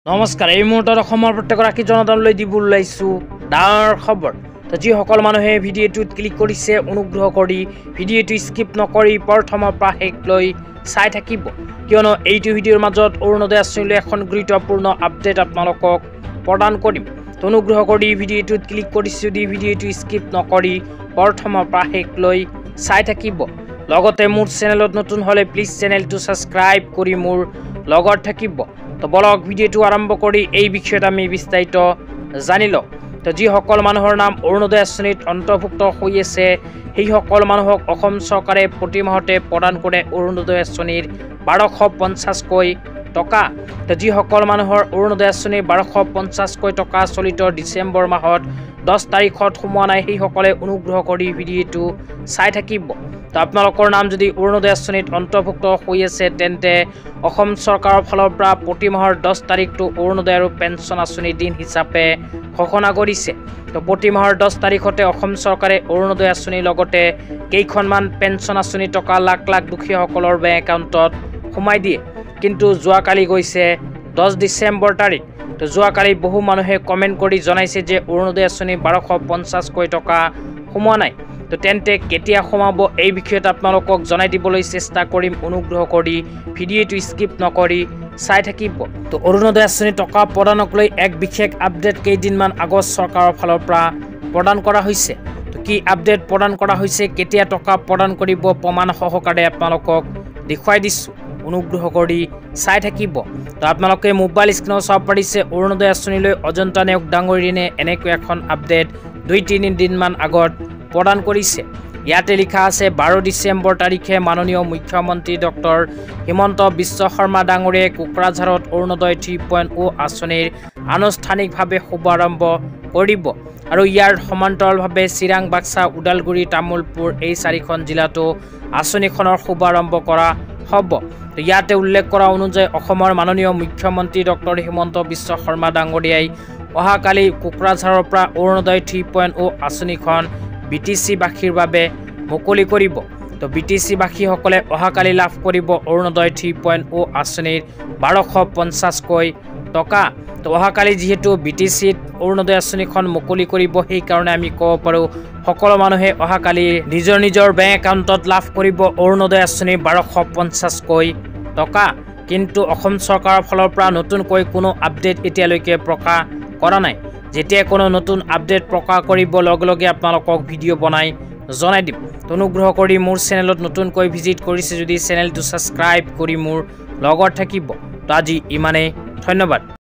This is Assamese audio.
নমস্কাৰ এই মুহূৰ্তত অসমৰ প্ৰত্যেকগৰাকী জনতালৈ দিব ওলাইছো ডাঙৰ খবৰ তো যিসকল মানুহে ভিডিঅ'টোত ক্লিক কৰিছে অনুগ্ৰহ কৰি ভিডিঅ'টো স্কিপ নকৰি প্ৰথমৰ পৰা শেষলৈ চাই থাকিব কিয়নো এইটো ভিডিঅ'ৰ মাজত অৰুণোদয় আঁচনিলৈ এখন গুৰুত্বপূৰ্ণ আপডেট আপোনালোকক প্ৰদান কৰিম তো অনুগ্ৰহ কৰি ভিডিঅ'টোত ক্লিক কৰিছে যদি ভিডিঅ'টো স্কিপ নকৰি প্ৰথমৰ পৰা শেষলৈ চাই থাকিব লগতে মোৰ চেনেলত নতুন হলে প্লিজ চেনেলটো সাবস্ক্ৰাইব কৰি মোৰ লগত থাকিব তো বলক ভিডিঅ'টো আৰম্ভ কৰি এই বিষয়ত আমি বিস্তাৰিত জানি লওঁ তো যিসকল মানুহৰ নাম অৰুণোদয় আঁচনিত অন্তৰ্ভুক্ত হৈ আছে সেই সকল মানুহক অসম চৰকাৰে প্ৰতি মাহতে প্ৰদান কৰে অৰুণোদয় আঁচনিৰ 1250 কৈ টকা তো যিসকল মানুহৰ অৰুণোদয় আঁচনিৰ 1250 কৈ টকা চলিত ডিচেম্বৰ মাহত 10 তাৰিখত সোমোৱা নাই সেই সকলে অনুগ্ৰহ কৰি ভিডিঅ'টো চাই থাকিব তো আপোনালোকৰ নাম যদি অৰুণোদয় আঁচনিত অন্তৰ্ভুক্ত হৈ আছে তেন্তে অসম চৰকাৰৰ ফালৰ পৰা প্ৰতি মাহৰ 10 তাৰিখটো অৰুণোদয় আৰু পেঞ্চন আঁচনিৰ দিন হিচাপে ঘোষণা কৰিছে তো প্ৰতি মাহৰ 10 তাৰিখতে অসম চৰকাৰে অৰুণোদয় আঁচনিৰ লগতে কেইখনমান পেঞ্চন আঁচনি টকা লাখ লাখ দুখীয়াসকলৰ বেংক একাউণ্টত সোমাই দিয়ে কিন্তু যোৱাকালি গৈছে 10 ডিচেম্বৰ তাৰিখ তো যোৱাকালি বহু মানুহে কমেন্ট কৰি জনাইছে যে অৰুণোদয় আঁচনি 1250 কৈ টকা সোমোৱা নাই তো তেন্তে কেতিয়া সোমাব এই বিষয়ত আপোনালোকক জনাই দিবলৈ চেষ্টা কৰিম অনুগ্ৰহ কৰি ভিডিঅ'টো স্কিপ নকৰি চাই থাকিব তো অৰুণোদয় আঁচনি টকা প্ৰদানক লৈ এক বিশেষ আপডেট কেইদিনমান আগত চৰকাৰৰ ফালৰ পৰা প্ৰদান কৰা হৈছে তো কি আপডেট প্ৰদান কৰা হৈছে কেতিয়া টকা প্ৰদান কৰিব প্ৰমাণ সহকাৰে আপোনালোকক দেখুৱাই দিছো অনুগ্ৰহ কৰি চাই থাকিব তো আপোনালোকে মোবাইল স্ক্ৰীনত চাব পাৰিছে অৰুণোদয় আঁচনিলৈ অজন্তা নেওগ ডাঙৰীয়ানে এনেকৈ এখন আপডেট 2-3 দিনমান আগত প্ৰদান কৰিছে ইয়াতে লিখা আছে 12 ডিচেম্বৰ তাৰিখে মাননীয় মুখ্যমন্ত্ৰী ডক্টৰ হিমন্ত বিশ্ব শৰ্মা ডাঙৰীয়াই কোকৰাঝাৰত অৰুণোদয় 3.0 আঁচনিৰ আনুষ্ঠানিকভাৱে শুভাৰম্ভ কৰিব আৰু ইয়াৰ সমান্তৰালভাৱে চিৰাং বাক্সা ওদালগুৰি তামুলপুৰ এই চাৰিখন জিলাতো আঁচনিখনৰ শুভাৰম্ভ কৰা হ'ব ইয়াতে উল্লেখ কৰা অনুযায়ী অসমৰ মাননীয় মুখ্যমন্ত্ৰী ডক্টৰ হিমন্ত বিশ্ব শৰ্মা ডাঙৰীয়াই অহাকালি কোকৰাঝাৰৰ পৰা অৰুণোদয় 3.0 আঁচনিখন বিটিসি বাসীৰ বাবে মুকলি কৰিব তো বিটিসি বাসীসকলে অহাকালি লাভ কৰিব অৰুণোদয় 3.0 আঁচনিৰ 1250 কৈ টকা তো অহাকালি যেহেতু বিটিসিত অৰুণোদয় আঁচনিখন মুকলি কৰিব সেই কাৰণে আমি ক'ব পাৰো সকলো মানুহে অহাকালি নিজৰ নিজৰ বেংক একাউণ্টত লাভ কৰিব অৰুণোদয় আঁচনিৰ 1250 কৈ টকা কিন্তু অসম চৰকাৰৰ ফালৰ পৰা নতুনকৈ কোনো আপডেট এতিয়ালৈকে প্ৰকাশ কৰা নাই যেতিয়া কোনো নতুন আপডেট প্ৰকাশ কৰিব লগে লগে আপোনালোকক ভিডিঅ' বনাই জনাই দিম অনুগ্ৰহ কৰি মোৰ চেনেলত নতুনকৈ ভিজিট কৰিছে যদি চেনেলটো সাবস্ক্ৰাইব কৰি মোৰ লগত থাকিব তো আজি ইমানেই ধন্যবাদ।